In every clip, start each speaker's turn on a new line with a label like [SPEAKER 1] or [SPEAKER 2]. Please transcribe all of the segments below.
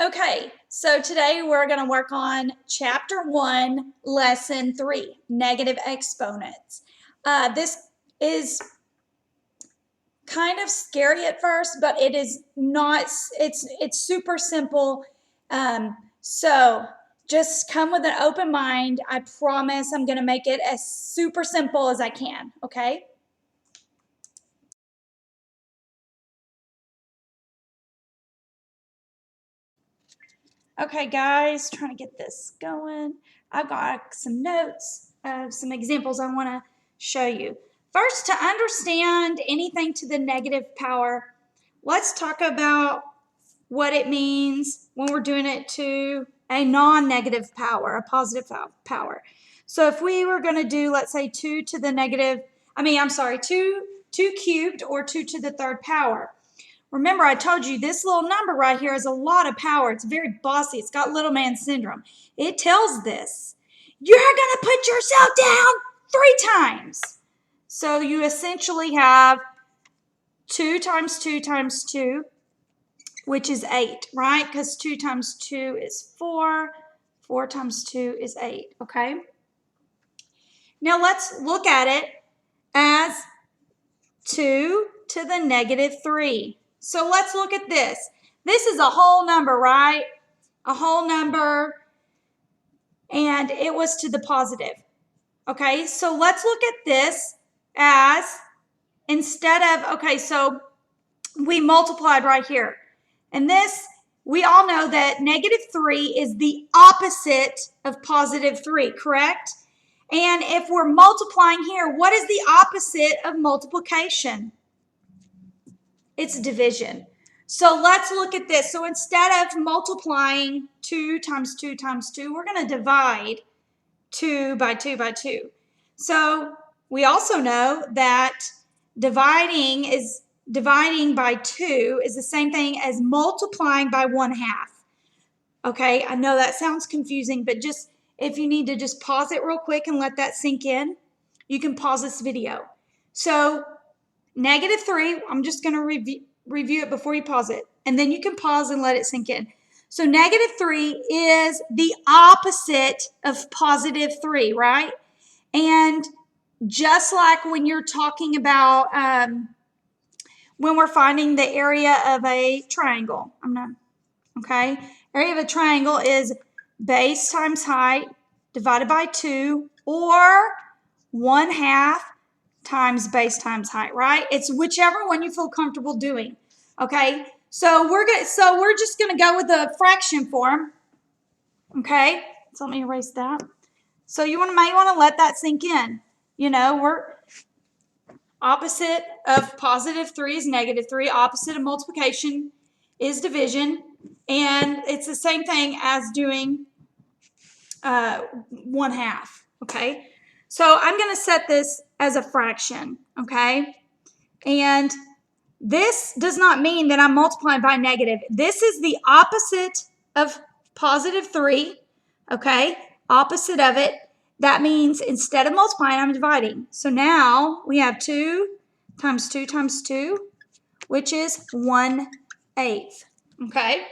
[SPEAKER 1] Okay, so today we're going to work on Chapter 1, Lesson 3, Negative Exponents. This is kind of scary at first, but it is not, it's super simple. So just come with an open mind. I promise I'm going to make it as super simple as I can, okay? Okay, guys, trying to get this going. I've got some notes, some examples I want to show you. First, to understand anything to the negative power, let's talk about what it means when we're doing it to a non-negative power, a positive power. So if we were going to do, let's say, 2 cubed or 2 to the third power. Remember, I told you this little number right here has a lot of power. It's very bossy. It's got little man syndrome. It tells this, you're going to put yourself down 3 times. So you essentially have 2 times 2 times 2, which is 8, right? Because 2 times 2 is 4. 4 times 2 is 8, okay? Now let's look at it as 2 to the negative 3. So let's look at this. This is a whole number, right? A whole number, and it was to the positive. Okay, so let's look at this as instead of, okay, so we multiplied right here. And this, we all know that negative 3 is the opposite of positive 3, correct? And if we're multiplying here, what is the opposite of multiplication? It's division. So let's look at this. So instead of multiplying 2 times 2 times 2, we're going to divide 2 by 2 by 2. So we also know that dividing by 2 is the same thing as multiplying by 1/2. Okay, I know that sounds confusing, but just if you need to just pause it real quick and let that sink in, you can pause this video. So negative 3, I'm just going to review it before you pause it, and then you can pause and let it sink in. So negative 3 is the opposite of positive 3, right? And just like when you're talking about when we're finding the area of a triangle, area of a triangle is base times height divided by 2, or 1/2 times base times height, right? It's whichever one you feel comfortable doing. Okay, so we're just gonna go with the fraction form. Okay, so let me erase that. So you may want to let that sink in. You know, we're opposite of positive 3 is negative 3. Opposite of multiplication is division, and it's the same thing as doing 1/2. Okay. So I'm going to set this as a fraction, okay? And this does not mean that I'm multiplying by negative. This is the opposite of positive 3, okay? Opposite of it. That means instead of multiplying, I'm dividing. So now we have 2 times 2 times 2, which is 1/8, okay?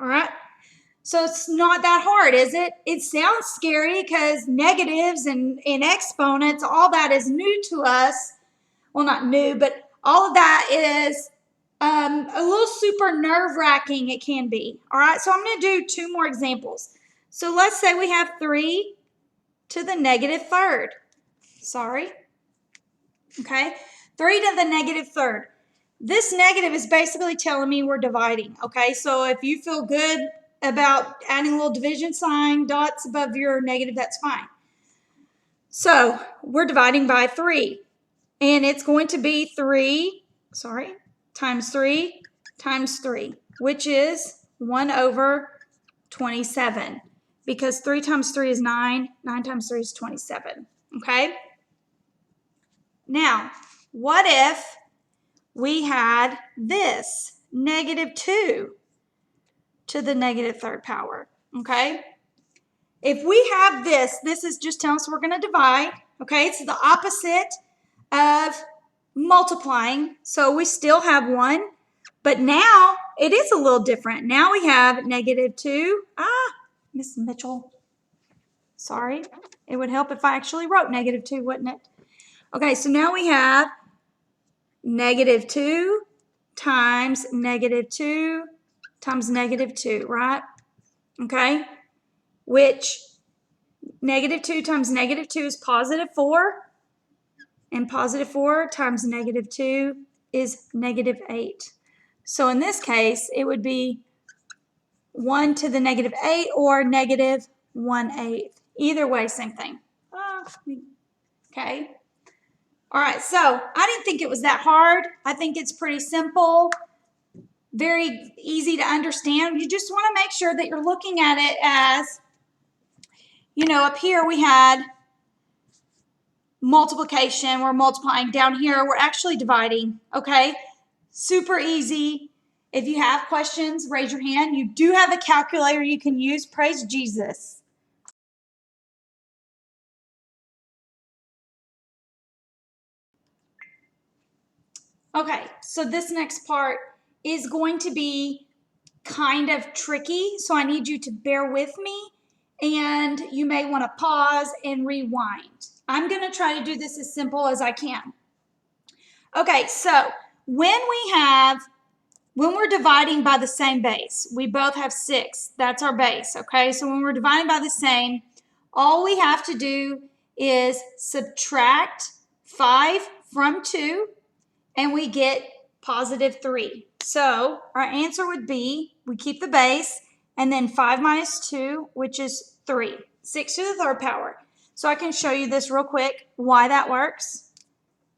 [SPEAKER 1] All right. So it's not that hard, is it? It sounds scary because negatives and exponents, all that is new to us. Well, not new, but all of that is a little super nerve-wracking, it can be. All right, so I'm going to do 2 more examples. So let's say we have 3 to the negative third. Sorry. Okay, 3 to the negative third. This negative is basically telling me we're dividing. Okay, so if you feel good about adding a little division sign, dots above your negative, that's fine. So we're dividing by 3, and it's going to be 3 times 3 times 3, which is 1/27, because 3 times 3 is 9, 9 times 3 is 27, okay? Now, what if we had this, negative 2 to the negative third power, okay? If we have this is just telling us we're going to divide, okay? It's the opposite of multiplying, so we still have 1, But now it is a little different. Now we have -2. Miss Mitchell. Sorry. It would help if I actually wrote -2, wouldn't it? Okay, so now we have -2 times -2 times -2, right? Okay, which -2 times -2 is +4, and +4 times -2 is -8. So in this case, it would be 1 to the -8 or -1/8. Either way, same thing. Okay. All right, so I didn't think it was that hard. I think it's pretty simple, very easy to understand. You just want to make sure that you're looking at it as, up here we had multiplication. We're multiplying. Down here, we're actually dividing, okay? Super easy. If you have questions, raise your hand. You do have a calculator you can use. Praise Jesus. Okay, so this next part is going to be kind of tricky, so I need you to bear with me, and you may want to pause and rewind. I'm going to try to do this as simple as I can. Okay, so when we're dividing by the same base, we both have 6. That's our base, okay? So when we're dividing by the same, all we have to do is subtract 5 from 2, and we get +3. So our answer would be, we keep the base, and then 5 minus 2, which is 3. 6 to the third power. So I can show you this real quick, why that works.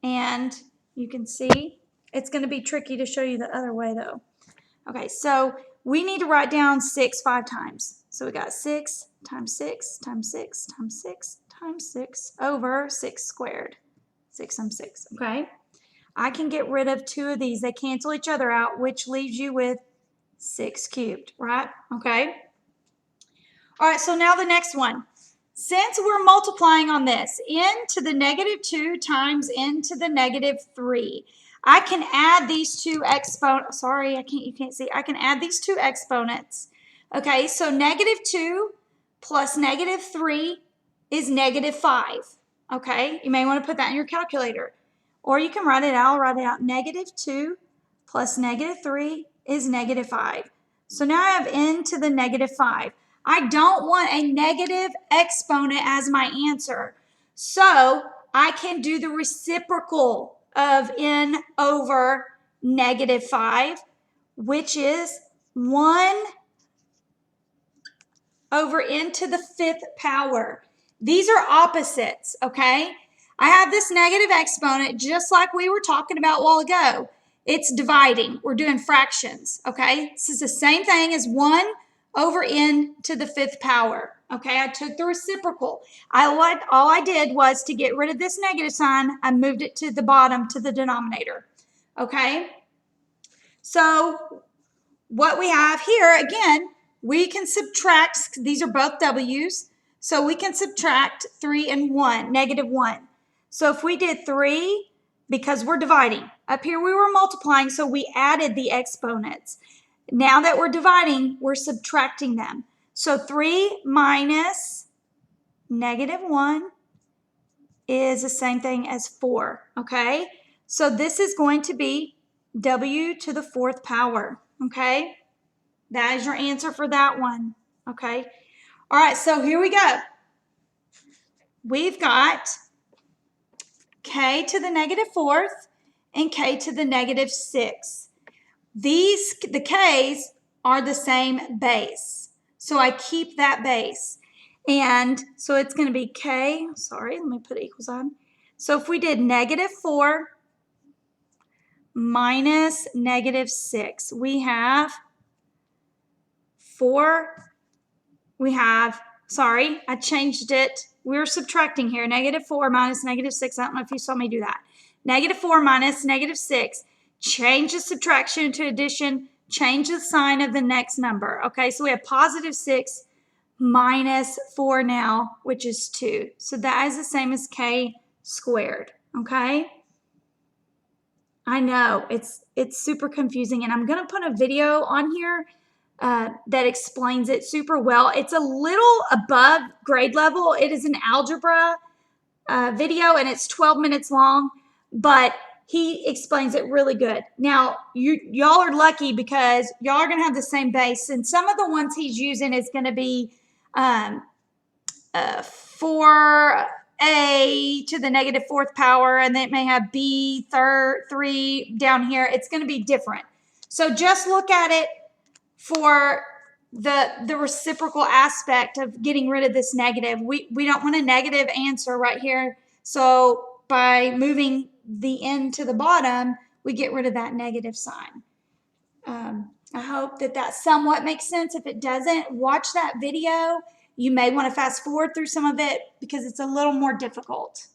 [SPEAKER 1] And you can see, it's going to be tricky to show you the other way, though. Okay, so we need to write down 6 5 times. So we got 6 times 6 times 6 times 6 times 6 over 6 squared. 6 times 6, okay? I can get rid of 2 of these. They cancel each other out, which leaves you with 6 cubed, right? Okay. All right, so now the next one. Since we're multiplying on this, n to the -2 times n to the -3, I can add these two exponents. Sorry, you can't see. I can add these two exponents. Okay, so -2 plus -3 is -5. Okay, you may want to put that in your calculator. Or you can write it out. I'll write it out. -2 plus -3 is -5. So now I have n to the -5. I don't want a negative exponent as my answer. So I can do the reciprocal of n over -5, which is 1 over n to the 5th power. These are opposites, okay? I have this negative exponent just like we were talking about a while ago. It's dividing. We're doing fractions, okay? This is the same thing as 1 over n to the 5th power, okay? I took the reciprocal. All I did was to get rid of this negative sign, I moved it to the bottom, to the denominator, okay? So what we have here, again, we can subtract, these are both W's, so we can subtract 3 and 1, -1. So if we did 3, because we're dividing, up here we were multiplying, so we added the exponents. Now that we're dividing, we're subtracting them. So 3 minus -1 is the same thing as 4, okay? So this is going to be W to the 4th power, okay? That is your answer for that one, okay? All right, so here we go. We've got k to the -4th and k to the -6. The k's are the same base, so I keep that base. And so it's going to be k, sorry, let me put equals on. So if we did -4 minus -6, we have 4, sorry, I changed it. We're subtracting here, -4 minus -6. I don't know if you saw me do that. -4 minus -6. Change the subtraction to addition. Change the sign of the next number. Okay, so we have +6 minus 4 now, which is 2. So that is the same as k squared. Okay? I know it's super confusing, and I'm gonna put a video on here that explains it super well. It's a little above grade level. It is an algebra video, and it's 12 minutes long, but he explains it really good. Now, y'all are lucky because y'all are gonna have the same base, and some of the ones he's using is gonna be 4a to the negative fourth power, and then it may have b third 3 down here. It's going to be different. So just look at it for the reciprocal aspect of getting rid of this negative. We don't want a negative answer right here. So by moving the n to the bottom, we get rid of that negative sign. I hope that somewhat makes sense. If it doesn't, watch that video. You may want to fast forward through some of it because it's a little more difficult.